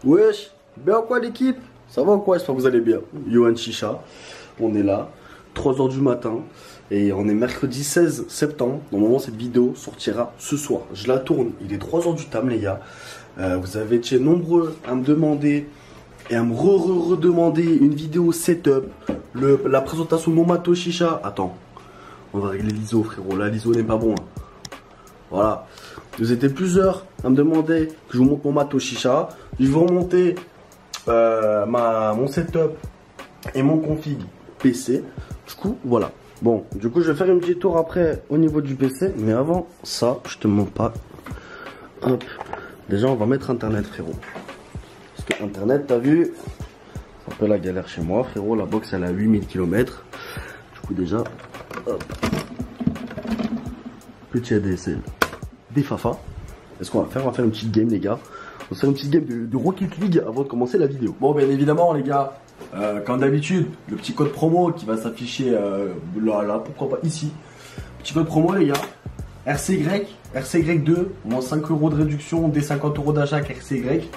Wesh, bien quoi l'équipe? Ça va ou quoi? J'espère que vous allez bien. Yohan Chicha, on est là, 3h du matin, et on est mercredi 16 septembre. Normalement cette vidéo sortira ce soir. Je la tourne, il est 3h du tam les gars. Vous avez été nombreux à me demander et à me redemander une vidéo setup, la présentation de mon matos chicha. Attends, on va régler l'ISO frérot, là l'ISO n'est pas bon hein. Voilà, vous étiez plusieurs à me demander que je vous montre mon matos chicha. Je vais vous remonter mon setup et mon config PC. Du coup, voilà. Bon, du coup, je vais faire un petit tour après au niveau du PC. Mais avant ça, je te montre pas. Hop. Déjà, on va mettre Internet, frérot. Parce que Internet, t'as vu, c'est un peu la galère chez moi, frérot. La box, elle a 8000 km. Du coup, déjà, hop. Petit ADSL. Des Fafa. Qu'est-ce qu'on va faire? On va faire une petite game, les gars. On va faire une petite game de Rocket League avant de commencer la vidéo. Bon, bien évidemment, les gars, comme d'habitude, le petit code promo qui va s'afficher là, pourquoi pas ici. Petit code promo, les gars. RCY2, moins 5 € de réduction dès 50 € d'achat avec RCY.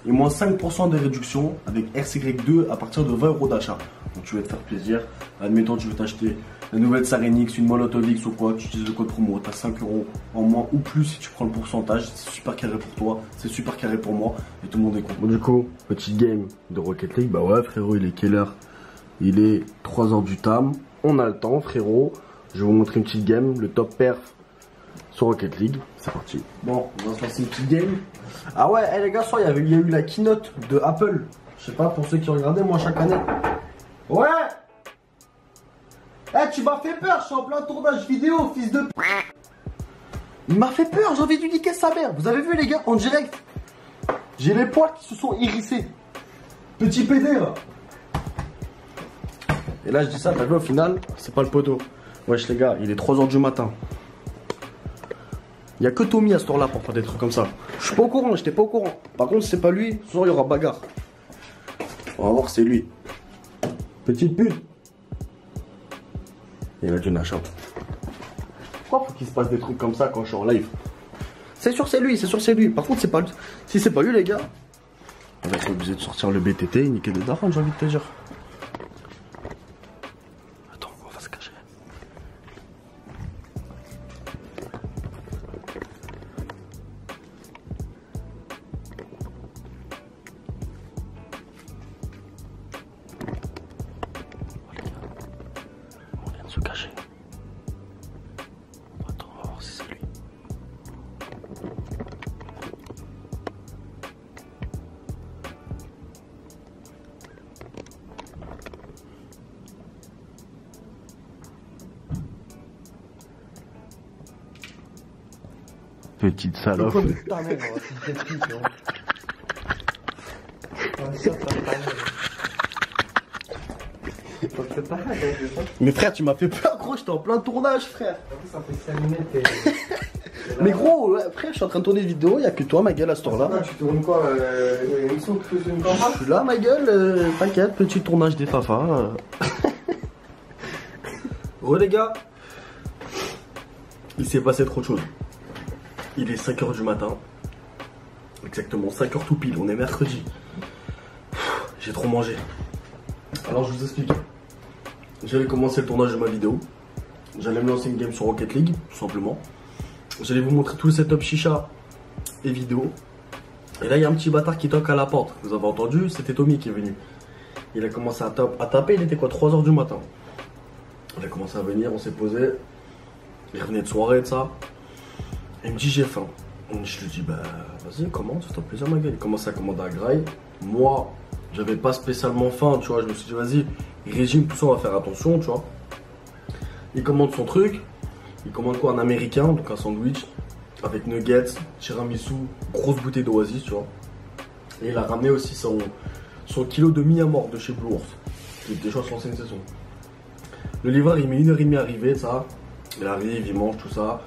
Et moins 5% de réduction avec RCY2 à partir de 20 € d'achat. Donc tu vas te faire plaisir. Admettons, tu veux t'acheter la nouvelle Sarenix, une Molotov X ou quoi, tu utilises le code promo, tu as 5 € en moins ou plus si tu prends le pourcentage. C'est super carré pour toi, c'est super carré pour moi et tout le monde est content. Bon, du coup, petite game de Rocket League. Bah ouais, frérot, il est quelle heure? Il est 3h du tam. On a le temps, frérot. Je vais vous montrer une petite game, le top perf sur Rocket League. C'est parti. Bon, on va se lancer une petite game. Ah ouais, les gars, il y a eu la keynote de Apple. Je sais pas, pour ceux qui regardaient, moi, chaque année. Ouais! Eh, tu m'as fait peur, je suis en plein tournage vidéo, fils de... Il m'a fait peur, j'ai envie de lui niquer sa mère. Vous avez vu, les gars, en direct? J'ai les poils qui se sont hérissés. Petit PD, là. Et là, je dis ça, t'as vu, au final, c'est pas le poteau. Wesh, les gars, il est 3h du matin. Il n'y a que Tommy à ce tour-là pour faire des trucs comme ça. Je suis pas au courant, j'étais pas au courant. Par contre, si c'est pas lui, ce soir, il y aura bagarre. On va voir, c'est lui. Petite pute. Il a du nachat. Pourquoi faut qu'il se passe des trucs comme ça quand je suis en live? C'est sûr, c'est lui, c'est sûr, c'est lui. Par contre, c'est pas lui. Si c'est pas lui, les gars, on va être obligé de sortir le BTT et niquer des darons, j'ai envie de te dire. Attends, on va se cacher. Se cacher. Attends, on va voir si c'est lui. Petite salope. Mais frère, tu m'as fait peur, gros, j'étais en plein tournage, frère. Ça fait 5 minutes. Mais gros, ouais, frère, je suis en train de tourner une vidéo, il n'y a que toi, ma gueule, à ce tour-là. Tu tournes quoi? Une émission que tu une campagne? Je suis là, ma gueule, t'inquiète, petit tournage des Fafa. Gros, les gars, il s'est passé trop de choses. Il est 5h du matin. Exactement, 5h tout pile, on est mercredi. J'ai trop mangé. Alors, je vous explique. J'allais commencer le tournage de ma vidéo. J'allais me lancer une game sur Rocket League, tout simplement. J'allais vous montrer tout le setup chicha et vidéo. Et là, il y a un petit bâtard qui toque à la porte. Vous avez entendu? C'était Tommy qui est venu. Il a commencé à taper, il était quoi, 3h du matin. Il a commencé à venir, on s'est posé. Il revenait de soirée, de ça. Et il me dit, j'ai faim. Je lui dis, bah, vas-y, commande, fais-toi plaisir, ma gueule. Il commence à commander à graille. Moi, j'avais pas spécialement faim, tu vois. Je me suis dit, vas-y, régime, tout ça, on va faire attention, tu vois. Il commande son truc. Il commande quoi? Un américain, donc un sandwich avec nuggets, tiramisu, grosse bouteille d'oasis, tu vois. Et il a ramené aussi son kilo de mi-à-mort de chez Blue Horse, qui était déjà sur l'ancienne saison. Le livreur, il met 1h30 à arriver, ça. Il arrive, il mange tout ça.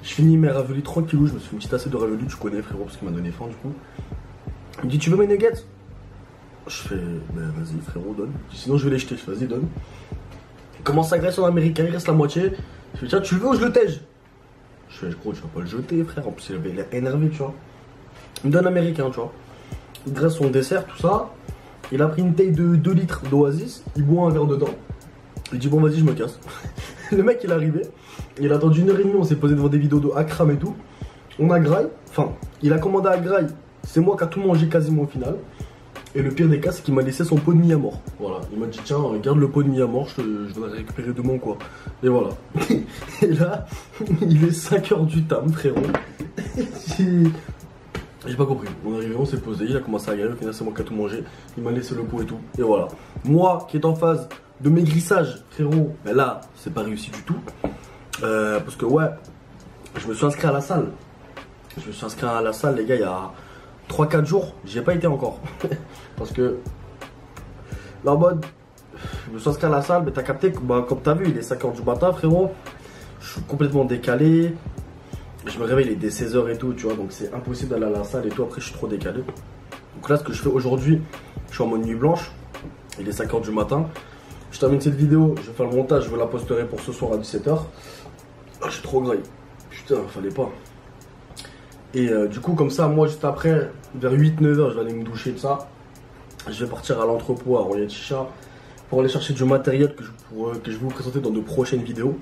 Je finis mes raviolis tranquillou, je me suis fait une petite assiette de raviolis, tu connais, frérot, parce qu'il m'a donné faim, du coup. Il me dit, tu veux mes nuggets? Je fais, bah vas-y, frérot, donne. Sinon, je vais les jeter. Je fais, vas-y, donne. Il commence à agresser son américain, il reste la moitié. Je fais, tiens, tu veux ou je le tège? Je fais, gros, tu vas pas le jeter, frère. En plus, il avait l'air énervé, tu vois. Il me donne américain, tu vois. il dresse son dessert, tout ça. Il a pris une taille de 2 litres d'Oasis, il boit un verre dedans. Il dit bon vas-y je me casse. Le mec il est arrivé, il a attendu 1h30, on s'est posé devant des vidéos de Akram et tout. On a graille, enfin il a commandé à graille, c'est moi qui a tout mangé quasiment au final. Et le pire des cas c'est qu'il m'a laissé son pot de mie à mort. Voilà, il m'a dit tiens regarde le pot de mie à mort, je dois le récupérer demain quoi. Et voilà. Et là, il est 5h du tam frérot. J'ai pas compris, on est arrivé, on s'est posé, il a commencé à galérer, au final c'est moi qui a tout mangé, il m'a laissé le pot et tout, et voilà. Moi qui est en phase de maigrissage, frérot, ben là c'est pas réussi du tout. Parce que ouais, je me suis inscrit à la salle. Je me suis inscrit à la salle les gars il y a 3-4 jours, j'y ai pas été encore. Parce que là en mode, je me suis inscrit à la salle, mais t'as capté, bah, comme t'as vu il est 5h du matin frérot, je suis complètement décalé. Je me réveille, il est dès 16h et tout, tu vois, donc c'est impossible d'aller à la salle et tout, après je suis trop décalé. Donc là, ce que je fais aujourd'hui, je suis en mode nuit blanche, il est 5h du matin. Je termine cette vidéo, je vais faire le montage, je vous la posterai pour ce soir à 17h. Ah, je suis trop graille, putain, fallait pas. Et du coup, comme ça, moi, juste après, vers 8-9h, je vais aller me doucher de ça. Je vais partir à l'entrepôt à Royal Chicha pour aller chercher du matériel que je vais vous présenter dans de prochaines vidéos.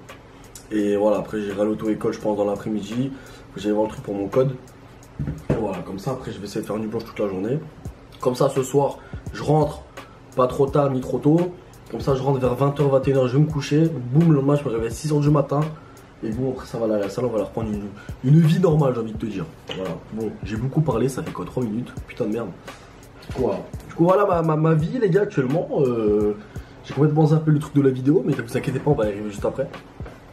Et voilà, après j'irai à l'auto-école je pense dans l'après-midi. J'allais voir le truc pour mon code. Et voilà, comme ça après je vais essayer de faire nuit blanche toute la journée. Comme ça ce soir je rentre pas trop tard ni trop tôt. Comme ça je rentre vers 20h, 21h, je vais me coucher. Boum, le lendemain je me réveille à 6h du matin. Et bon après ça va aller à la salle, on va leur prendre une vie normale j'ai envie de te dire. Voilà, bon j'ai beaucoup parlé, ça fait quoi 3 minutes, putain de merde. Voilà. Du coup voilà ma vie les gars actuellement. J'ai complètement zappé le truc de la vidéo, mais ne vous inquiétez pas, on va y arriver juste après.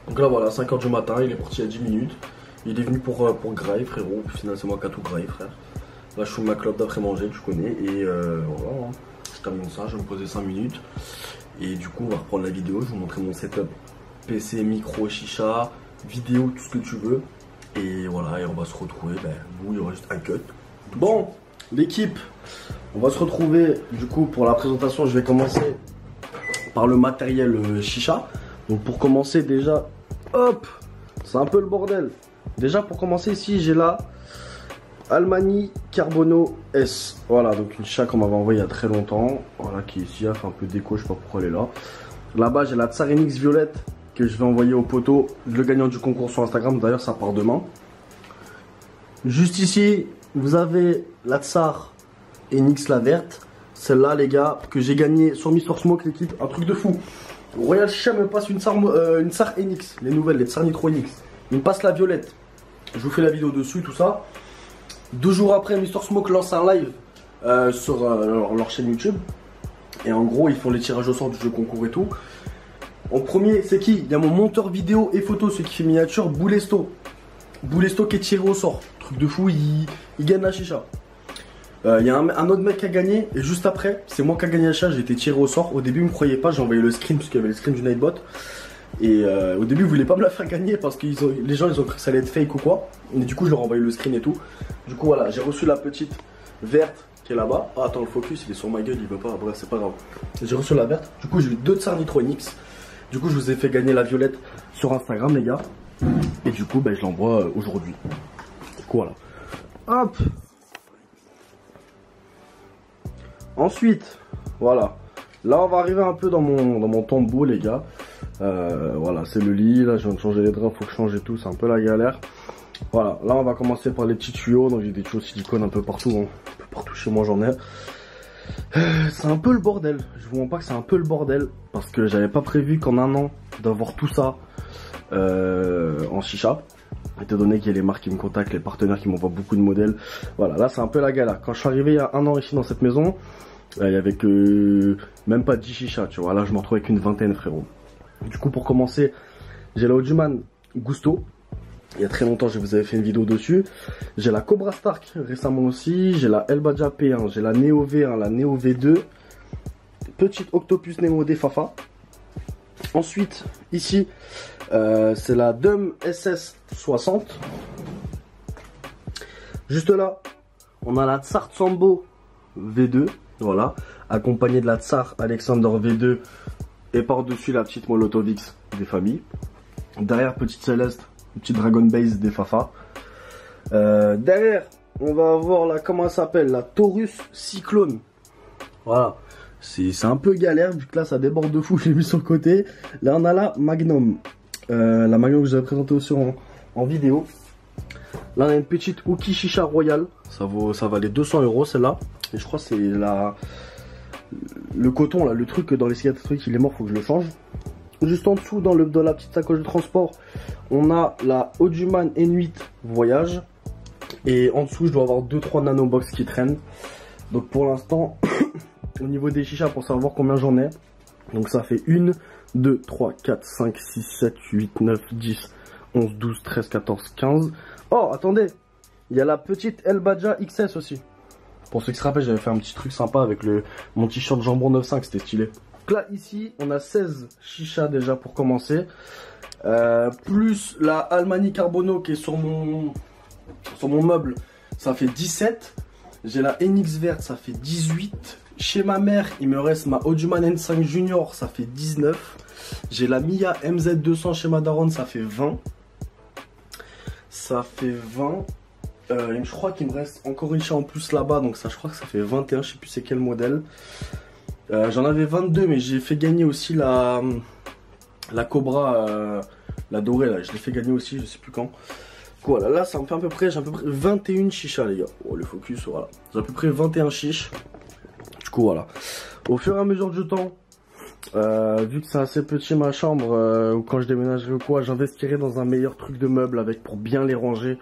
Donc là voilà, 5h du matin, il est parti il y a 10 minutes. Il est venu pour graille frérot, au final c'est moi qui a tout graille frère. Là je fume ma clope d'après manger, tu connais, et voilà, je termine ça, je vais me poser 5 minutes. Et du coup on va reprendre la vidéo, je vais vous montrer mon setup PC, micro, chicha, vidéo, tout ce que tu veux. Et voilà, et on va se retrouver, vous il y aura juste un cut. Bon, l'équipe, on va se retrouver du coup pour la présentation, je vais commencer par le matériel chicha. Donc pour commencer déjà, hop, c'est un peu le bordel. Déjà pour commencer ici j'ai la Almani Carbono S. Voilà, donc une chicha qu'on m'avait envoyée il y a très longtemps. Voilà, qui est ici, elle fait un peu déco, je sais pas pourquoi elle est là. Là-bas j'ai la Tsar NX violette que je vais envoyer au poteau, le gagnant du concours sur Instagram. D'ailleurs ça part demain. Juste ici, vous avez la Tsar NX la verte. Celle-là les gars, que j'ai gagné sur Mister Smoke l'équipe, un truc de fou. Royal Chicha me passe une Tsar NX, les nouvelles, les Tsar Nitro NX. Il me passe la violette. Je vous fais la vidéo dessus, tout ça. 2 jours après, Mister Smoke lance un live sur leur chaîne YouTube. Et en gros, ils font les tirages au sort du jeu concours et tout. En premier, c'est qui? Il y a mon monteur vidéo et photo, celui qui fait miniature, Boulesto. Boulesto qui est tiré au sort. Truc de fou, il gagne la chicha. Il y a un autre mec qui a gagné, et juste après, c'est moi qui a gagné la chicha, j'ai été tiré au sort. Au début, il me croyait pas, j'ai envoyé le screen, parce qu'il y avait le screen du Nightbot. Et au début, ils voulaient pas me la faire gagner, parce que les gens, ils ont cru que ça allait être fake ou quoi. Et du coup, je leur ai envoyé le screen et tout. Du coup, voilà, j'ai reçu la petite verte qui est là-bas. Ah, attends, le focus, il est sur ma gueule, il veut pas, bref, c'est pas grave. J'ai reçu la verte, du coup, j'ai eu 2 Tsar Nitro NX. Du coup, je vous ai fait gagner la violette sur Instagram, les gars. Et du coup, je l'envoie aujourd'hui. Du coup, voilà. Hop! Ensuite, voilà. Là, on va arriver un peu dans mon tombeau, les gars. Voilà, c'est le lit. Là, je viens de changer les draps, faut que je change et tout. C'est un peu la galère. Voilà, là, on va commencer par les petits tuyaux. Donc, j'ai des tuyaux silicone un peu partout. Hein. Un peu partout chez moi, j'en ai. C'est un peu le bordel. Je vous montre pas que c'est un peu le bordel. Parce que j'avais pas prévu qu'en un an, d'avoir tout ça en chicha. Étant donné qu'il y a les marques qui me contactent, les partenaires qui m'envoient beaucoup de modèles. Voilà, là c'est un peu la galère. Quand je suis arrivé il y a un an ici dans cette maison, il y avait que même pas 10 chichas, tu vois. Là je me retrouve avec une vingtaine, frérot. Du coup, pour commencer, j'ai la Audioman Gusto. Il y a très longtemps, je vous avais fait une vidéo dessus. J'ai la Cobra Stark récemment aussi. J'ai la Elbaja P1, j'ai la Neo V1, la Neo V2. Petite Octopus Nemo des Fafa. Ensuite, ici, c'est la Dum SS60. Juste là, on a la Tsar Sambo V2, voilà, accompagnée de la Tsar Alexander V2 et par-dessus la petite Molotovix des familles. Derrière, petite Céleste, petite Dragon Base des Fafa. Derrière, on va avoir la, comment elle s'appelle, la Taurus Cyclone. Voilà. C'est un peu galère vu que là ça déborde de fou, je l'ai mis sur le côté. Là on a la Magnum. La Magnum que j'avais présentée aussi en vidéo. Là on a une petite Uki Shisha Royal. Ça valait 200 € celle-là. Et je crois que c'est le coton là, le truc dans les cigarettes électroniques il est mort, faut que je le change. Juste en dessous dans la petite sacoche de transport, on a la Oduman N8 Voyage. Et en dessous je dois avoir 2-3 nanobox qui traînent. Donc pour l'instant, au niveau des chichas, pour savoir combien j'en ai, donc ça fait 1, 2, 3, 4, 5, 6, 7, 8, 9, 10, 11, 12, 13, 14, 15. Oh, attendez, il y a la petite El Badja XS aussi. Pour ceux qui se rappellent, j'avais fait un petit truc sympa avec mon t-shirt jambon 9.5, c'était stylé. Donc là, ici, on a 16 chichas déjà pour commencer. Plus la Almani Carbono qui est sur mon meuble, ça fait 17. J'ai la NX verte, ça fait 18. Chez ma mère, il me reste ma Oduman N5 Junior, ça fait 19. J'ai la Mia MZ200 chez ma daronne, ça fait 20. Ça fait 20. Je crois qu'il me reste encore une chat en plus là-bas, donc ça, je crois que ça fait 21. Je sais plus c'est quel modèle. J'en avais 22, mais j'ai fait gagner aussi la Cobra, la dorée là. Je l'ai fait gagner aussi, je sais plus quand. Voilà, là ça me fait à peu près, j'ai à peu près 21 chichas les gars. Oh le focus, voilà. J'ai à peu près 21 chiches. Du coup voilà. Au fur et à mesure du temps, vu que c'est assez petit ma chambre, ou quand je déménagerai ou quoi, j'investirai dans un meilleur truc de meuble pour bien les ranger.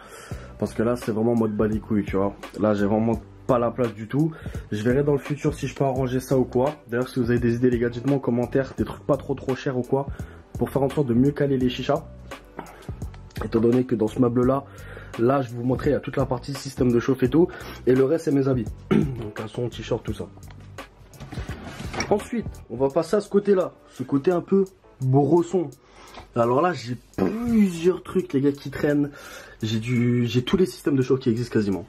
Parce que là c'est vraiment mode bas les couilles, tu vois. Là j'ai vraiment pas la place du tout. Je verrai dans le futur si je peux arranger ça ou quoi. D'ailleurs si vous avez des idées les gars, dites-moi en commentaire, des trucs pas trop chers ou quoi, pour faire en sorte de mieux caler les chichas. Étant donné que dans ce meuble là je vais vous montrer, il y a toute la partie système de chauffe et tout, et le reste c'est mes habits, donc caleçon, t-shirt, tout ça. Ensuite on va passer à ce côté là, ce côté un peu brosson. Alors là j'ai plusieurs trucs les gars qui traînent. J'ai tous les systèmes de chauffe qui existent quasiment.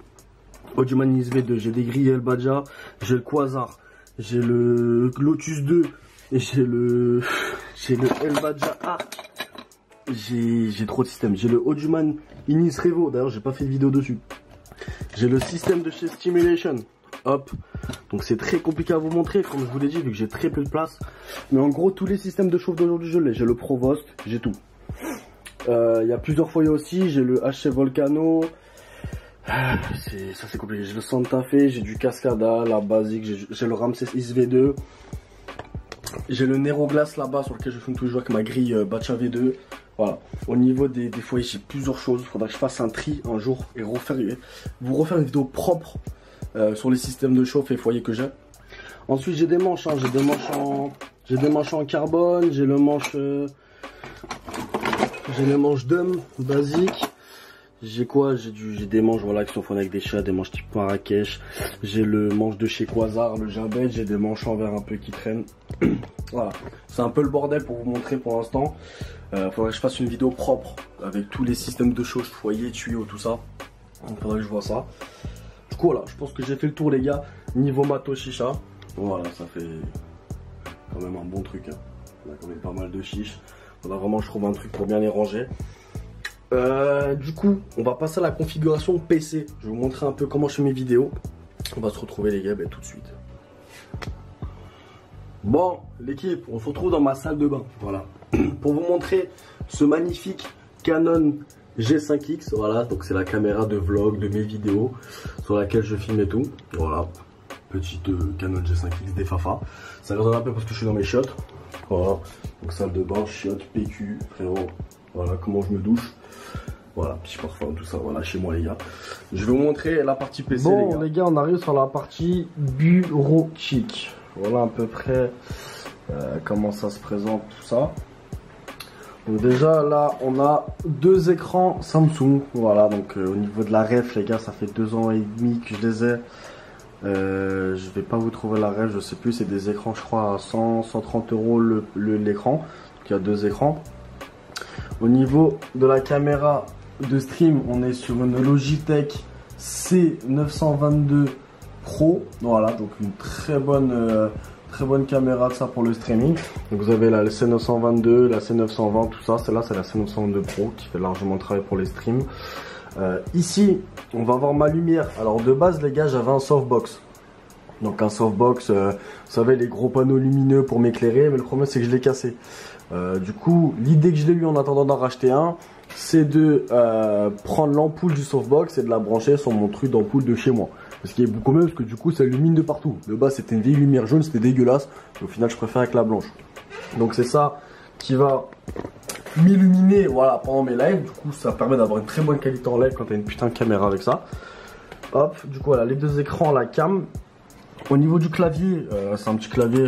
Oduman SV2, j'ai des grilles El Badja, j'ai le Quasar, j'ai le Lotus 2 et j'ai le El Badja A. J'ai trop de systèmes. J'ai le Oduman Inis Revo. D'ailleurs, j'ai pas fait de vidéo dessus. J'ai le système de chez Stimulation. Hop. Donc c'est très compliqué à vous montrer, comme je vous l'ai dit, vu que j'ai très peu de place. Mais en gros, tous les systèmes de chauffe d'aujourd'hui, je l'ai. J'ai le Provost, j'ai tout. Il y a plusieurs foyers aussi. J'ai le HC Volcano. Ça c'est compliqué. J'ai le Santa Fe, j'ai du Cascada, la basique. J'ai le Ramses SV2. J'ai le Nero Glass là-bas sur lequel je fume toujours avec ma grille Batcha V2. Voilà. Au niveau des foyers, j'ai plusieurs choses. Il faudra que je fasse un tri un jour et vous refaire une vidéo propre sur les systèmes de chauffe et foyers que j'ai. Ensuite, j'ai des manches. Hein. J'ai des manches en carbone. J'ai le manche DUM basique. J'ai quoi? J'ai des manches voilà qui sont faites avec des chats, des manches type Marrakech. J'ai le manche de chez Quasar, le Jabet. J'ai des manches en verre un peu qui traînent. Voilà, c'est un peu le bordel pour vous montrer pour l'instant. Faudrait que je fasse une vidéo propre avec tous les systèmes de chauffe, foyer, tuyaux, tout ça. Donc faudrait que je vois ça. Du coup voilà, je pense que j'ai fait le tour les gars. Niveau matos chicha, voilà, ça fait quand même un bon truc. Hein. On a quand même pas mal de chiches. Faudra vraiment que je trouve un truc pour bien les ranger. Du coup, on va passer à la configuration PC. Je vais vous montrer un peu comment je fais mes vidéos. On va se retrouver les gars tout de suite. Bon, l'équipe, on se retrouve dans ma salle de bain. Voilà. Pour vous montrer ce magnifique Canon G5X. Voilà, donc c'est la caméra de vlog de mes vidéos sur laquelle je filme et tout. Voilà. Petite Canon G5X des Fafa. Ça résonne un peu parce que je suis dans mes chiottes. Voilà. Donc salle de bain, chiottes, PQ, frérot. Voilà comment je me douche. Voilà, petit parfum, tout ça, voilà, chez moi les gars. Je vais vous montrer la partie PC bon, les gars, on arrive sur la partie bureautique. Voilà à peu près comment ça se présente, tout ça. Donc déjà là, on a deux écrans Samsung. Voilà, donc au niveau de la ref les gars, ça fait 2 ans et demi que je les ai. Je vais pas vous trouver la ref, je sais plus, c'est des écrans je crois à 100-130 € l'écran. Donc il y a deux écrans. Au niveau de la caméra de stream, on est sur une Logitech C922 Pro. Voilà, donc une très bonne caméra de ça pour le streaming. Donc vous avez la C922, la C920, tout ça. Celle-là c'est la C922 Pro qui fait largement le travail pour les streams. Ici, on va voir ma lumière. Alors de base les gars, j'avais un softbox. Donc un softbox, vous savez, les gros panneaux lumineux pour m'éclairer, mais le problème c'est que je l'ai cassé. Du coup, l'idée que je l'ai eu en attendant d'en racheter un, c'est de prendre l'ampoule du softbox et de la brancher sur mon truc d'ampoule de chez moi. Ce qui est beaucoup mieux parce que du coup ça illumine de partout. De base c'était une vieille lumière jaune, c'était dégueulasse. Au final je préfère avec la blanche. Donc c'est ça qui va m'illuminer, voilà, pendant mes lives. Du coup ça permet d'avoir une très bonne qualité en live quand t'as une putain de caméra avec ça. Hop, du coup voilà, les deux écrans, la cam. Au niveau du clavier, c'est un petit clavier.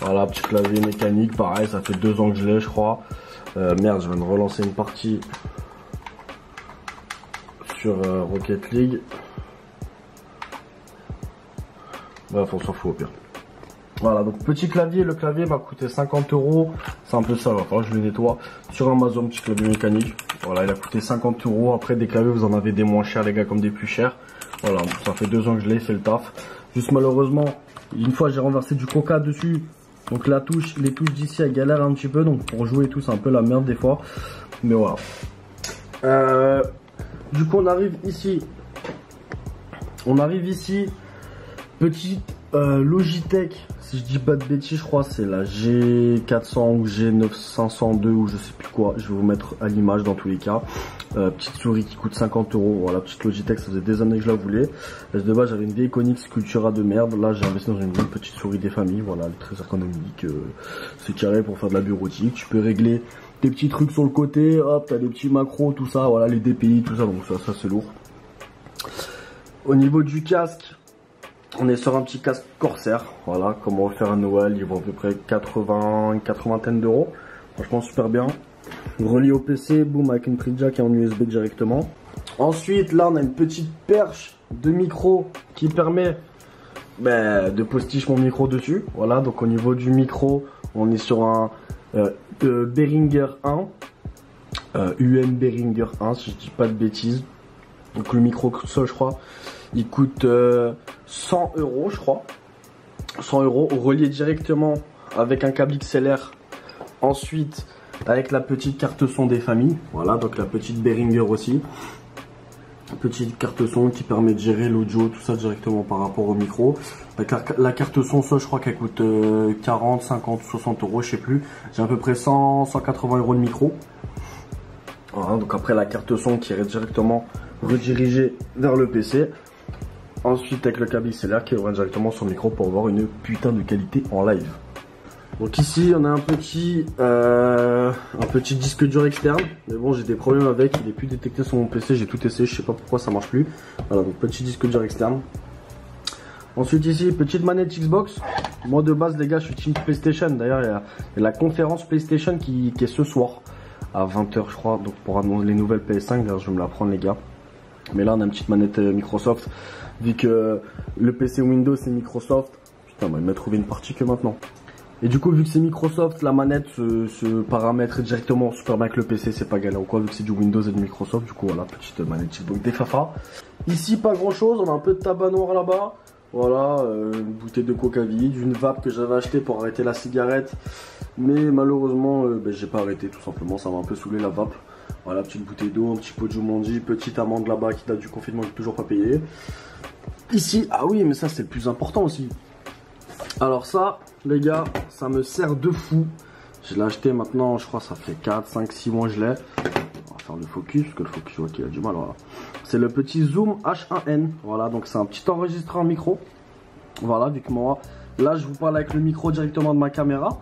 Voilà, petit clavier mécanique, pareil, ça fait 2 ans que je l'ai je crois. Merde, je viens de relancer une partie sur Rocket League. Bref, on s'en fout au pire. Voilà, donc petit clavier, le clavier m'a coûté 50 €. C'est un peu ça, alors je le nettoie. Sur Amazon, petit clavier mécanique. Voilà, il a coûté 50 €. Après, des claviers, vous en avez des moins chers, les gars, comme des plus chers. Voilà, ça fait 2 ans que je l'ai, fait le taf. Juste malheureusement, une fois j'ai renversé du coca dessus. Donc la touche, les touches d'ici, elles galèrent un petit peu. Donc pour jouer et tout, c'est un peu la merde des fois. Mais voilà. Du coup, on arrive ici. Petite Logitech, si je dis pas de bêtises, je crois c'est la G400 ou G9502 ou je sais plus quoi. Je vais vous mettre à l'image dans tous les cas. Petite souris qui coûte 50 €. Voilà, petite Logitech, ça faisait des années que je la voulais. De base, j'avais une vieille Iconic Sculptura de merde. Là, j'ai investi dans une bonne petite souris des familles. Voilà, elle est très ergonomique. C'est carré pour faire de la bureautique. Tu peux régler des petits trucs sur le côté. Hop, t'as des petits macros, tout ça. Voilà, les DPI, tout ça. Donc ça c'est lourd. Au niveau du casque, on est sur un petit casque Corsair, voilà, comme on va faire à Noël, il vaut à peu près 80 €. Franchement super bien. Relié au PC, boum, avec une prise jack et en USB directement. Ensuite, là on a une petite perche de micro qui permet de postiche mon micro dessus. Voilà, donc au niveau du micro, on est sur un Behringer 1, UN Behringer 1 si je dis pas de bêtises. Donc le micro ça je crois, il coûte 100 € je crois. 100 € relié directement avec un câble XLR. Ensuite avec la petite carte son des familles. Voilà, donc la petite Behringer aussi. Petite carte son qui permet de gérer l'audio, tout ça directement par rapport au micro. La carte son, ça je crois qu'elle coûte 40, 50, 60 €, je sais plus. J'ai à peu près 100, 180 € de micro. Voilà, donc après la carte son qui est directement redirigée vers le PC. Ensuite avec le câble XLR qui ouvre directement sur le micro pour avoir une putain de qualité en live. Donc ici on a un petit disque dur externe, mais bon j'ai des problèmes avec, il est plus détecté sur mon PC, j'ai tout essayé, je sais pas pourquoi ça marche plus. Voilà, donc petit disque dur externe. Ensuite ici petite manette Xbox. Moi de base les gars je suis team PlayStation, d'ailleurs il y a la conférence PlayStation qui est ce soir à 20 h je crois, donc pour annoncer les nouvelles PS5, d'ailleurs je vais me la prendre les gars. Mais là on a une petite manette Microsoft, vu que le PC Windows c'est Microsoft. Putain, il m'a trouvé une partie que maintenant. Et du coup vu que c'est Microsoft, la manette se paramètre directement super bien avec le PC, c'est pas galère ou quoi, vu que c'est du Windows et du Microsoft. Du coup voilà, petite manette Xbox des Fafa. Ici pas grand chose, on a un peu de tabac noir là-bas. Voilà, une bouteille de coca vide, une vape que j'avais acheté pour arrêter la cigarette. Mais malheureusement j'ai pas arrêté tout simplement, ça m'a un peu saoulé la vape. Voilà, petite bouteille d'eau, un petit pot de Jumanji, petite amande là-bas qui date du confinement, qui est toujours pas payé. Ici, ah oui, mais ça c'est le plus important aussi. Alors ça, les gars, ça me sert de fou. Je l'ai acheté maintenant, je crois ça fait 4, 5, 6 mois je l'ai. On va faire le focus, parce que le focus, je vois qu'il a du mal, voilà. C'est le petit Zoom H1N, voilà, donc c'est un petit enregistreur micro. Voilà, vu que moi, là je vous parle avec le micro directement de ma caméra.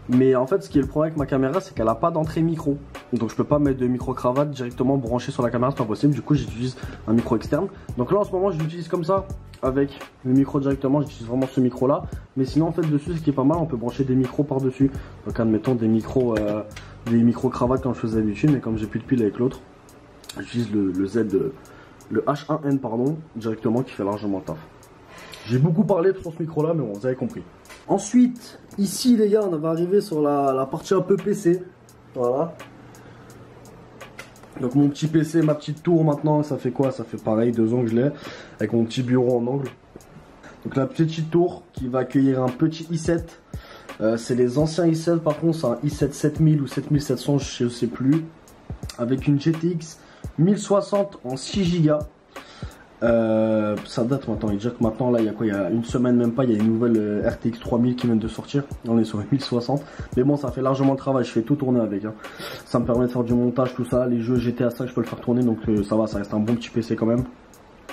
Mais en fait, ce qui est le problème avec ma caméra, c'est qu'elle n'a pas d'entrée micro. Donc je peux pas mettre de micro-cravate directement branché sur la caméra, c'est pas possible. Du coup, j'utilise un micro externe. Donc là, en ce moment, je l'utilise comme ça, avec le micro directement. J'utilise vraiment ce micro-là. Mais sinon, en fait, dessus, ce qui est pas mal, on peut brancher des micros par-dessus. Donc admettons des micro-cravates comme je faisais d'habitude. Mais comme j'ai plus de pile avec l'autre, j'utilise le H1N, pardon, directement, qui fait largement le taf. J'ai beaucoup parlé sur ce micro-là, mais bon, vous avez compris. Ensuite, ici les gars, on va arriver sur la partie un peu PC. Voilà. Donc mon petit PC, ma petite tour maintenant, ça fait quoi? Ça fait pareil, 2 ans que je l'ai. Avec mon petit bureau en angle. Donc la petite tour qui va accueillir un petit i7. C'est les anciens i7 par contre, c'est un i7 7000 ou 7700, je sais plus. Avec une GTX 1060 en 6 Go. Ça date maintenant, et déjà que maintenant là il y a quoi, il y a une semaine même pas, il y a une nouvelle RTX 3000 qui vient de sortir, on est sur 1060, mais bon ça fait largement le travail, je fais tout tourner avec, hein. Ça me permet de faire du montage, tout ça, les jeux GTA 5 je peux le faire tourner, donc ça va, ça reste un bon petit PC quand même.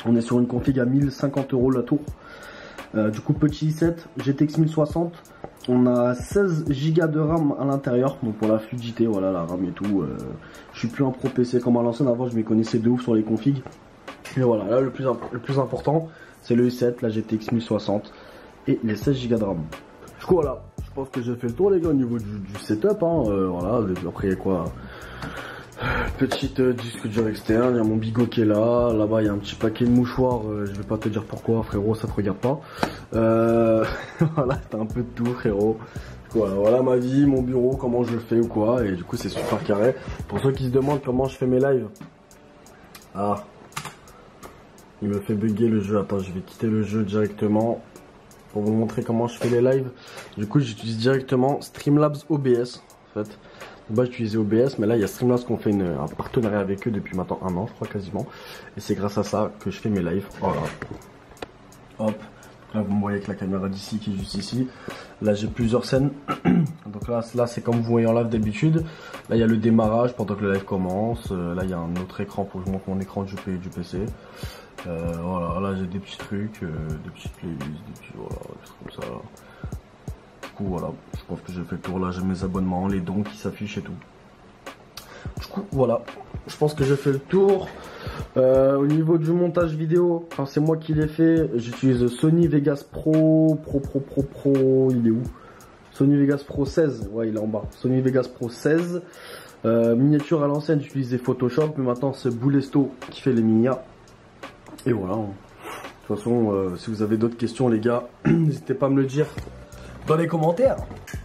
On est sur une config à 1050 € la tour, du coup petit i7, GTX 1060, on a 16 Go de RAM à l'intérieur, donc pour la fluidité, voilà la RAM et tout, je suis plus un pro PC comme à l'ancienne, avant je m'y connaissais de ouf sur les configs. Mais voilà, là le plus important c'est le i7, la GTX 1060 et les 16 Go de RAM. Du coup voilà, je pense que j'ai fait le tour les gars au niveau du setup, hein. Voilà, après quoi, petite disque dur externe, il y a mon bigot qui est là, là-bas il y a un petit paquet de mouchoirs, je vais pas te dire pourquoi frérot, ça te regarde pas. Voilà, t'as un peu de tout frérot. Voilà ma vie, mon bureau, comment je fais ou quoi, et du coup c'est super carré. Pour ceux qui se demandent comment je fais mes lives, ah, il me fait bugger le jeu. Attends, je vais quitter le jeu directement pour vous montrer comment je fais les lives. Du coup, j'utilise directement Streamlabs OBS. En fait, de base, j'utilisais OBS, mais là, il y a Streamlabs qu'on fait un partenariat avec eux depuis maintenant 1 an, je crois quasiment. Et c'est grâce à ça que je fais mes lives. Voilà. Hop. Là, vous me voyez avec la caméra d'ici qui est juste ici. Là, j'ai plusieurs scènes. Donc là c'est comme vous voyez en live d'habitude. Là, il y a le démarrage pendant que le live commence. Là, il y a un autre écran pour que je montre mon écran du PC. Voilà, là j'ai des petits trucs, des petites playlists, des petits, voilà, des trucs comme ça. Du coup voilà, je pense que j'ai fait le tour. Là j'ai mes abonnements, les dons qui s'affichent et tout. Du coup voilà, je pense que j'ai fait le tour. Au niveau du montage vidéo, enfin c'est moi qui l'ai fait, j'utilise Sony Vegas Pro, il est où? Sony Vegas Pro 16, ouais il est en bas, Sony Vegas Pro 16. Miniature à l'ancienne, j'utilisais Photoshop, mais maintenant c'est Boulesto qui fait les miniatures. Et voilà, de toute façon, si vous avez d'autres questions les gars, n'hésitez pas à me le dire dans les commentaires.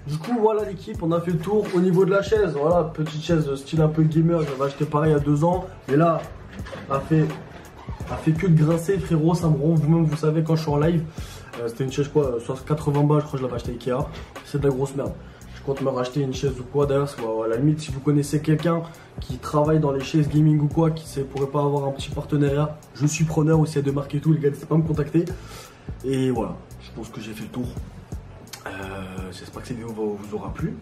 Du coup voilà l'équipe, on a fait le tour au niveau de la chaise. Voilà, petite chaise style un peu gamer, j'avais acheté pareil il y a 2 ans. Et là, a fait que de grincer frérot, ça me rend, vous-même vous savez quand je suis en live. C'était une chaise quoi, 80 balles je crois que je l'avais acheté Ikea. C'est de la grosse merde. Je compte me racheter une chaise ou quoi, d'ailleurs à la limite si vous connaissez quelqu'un qui travaille dans les chaises gaming ou quoi, qui pourrait pas avoir un petit partenariat, je suis preneur aussi de marques et tout, les gars n'hésitez pas à me contacter. Et voilà, je pense que j'ai fait le tour. J'espère que cette vidéo vous aura plu.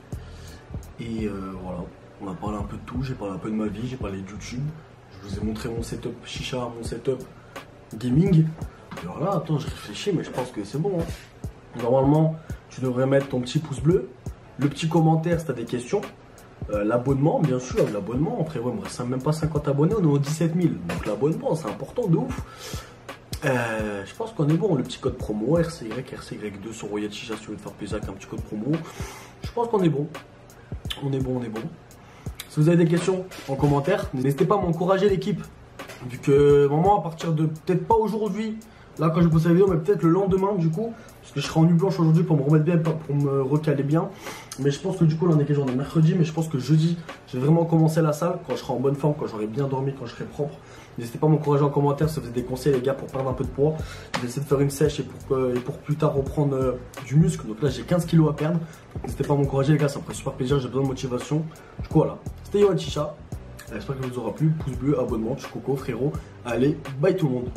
Et voilà, on a parlé un peu de tout, j'ai parlé un peu de ma vie, j'ai parlé de YouTube. Je vous ai montré mon setup chicha, mon setup gaming. Et voilà, attends, je réfléchis mais je pense que c'est bon, hein. Normalement, tu devrais mettre ton petit pouce bleu. Le petit commentaire si tu as des questions, l'abonnement bien sûr, l'abonnement, après ouais, il me reste même pas 50 abonnés, on est aux 17 000, donc l'abonnement c'est important de ouf. Je pense qu'on est bon, le petit code promo RCY2 sur Royal Chicha si vous voulez te faire plaisir avec un petit code promo, je pense qu'on est bon, on est bon. Si vous avez des questions en commentaire, n'hésitez pas à m'encourager l'équipe, vu que vraiment à partir de, peut-être pas aujourd'hui, là quand je poste la vidéo, mais peut-être le lendemain du coup, parce que je serai en nuit blanche aujourd'hui pour me remettre bien, pour me recaler bien. Mais je pense que du coup là on est quel jour? On est mercredi, mais je pense que jeudi, je vais vraiment commencer la salle quand je serai en bonne forme, quand j'aurai bien dormi, quand je serai propre. N'hésitez pas à m'encourager en commentaire si vous avez des conseils les gars pour perdre un peu de poids. Je vais essayer de faire une sèche et pour plus tard reprendre du muscle. Donc là j'ai 15 kilos à perdre. N'hésitez pas à m'encourager les gars, ça me ferait super plaisir, j'ai besoin de motivation. Du coup voilà, c'était Yohan Chicha. J'espère que ça vous aura plu, pouce bleu, abonnement, coco frérot. Allez, bye tout le monde.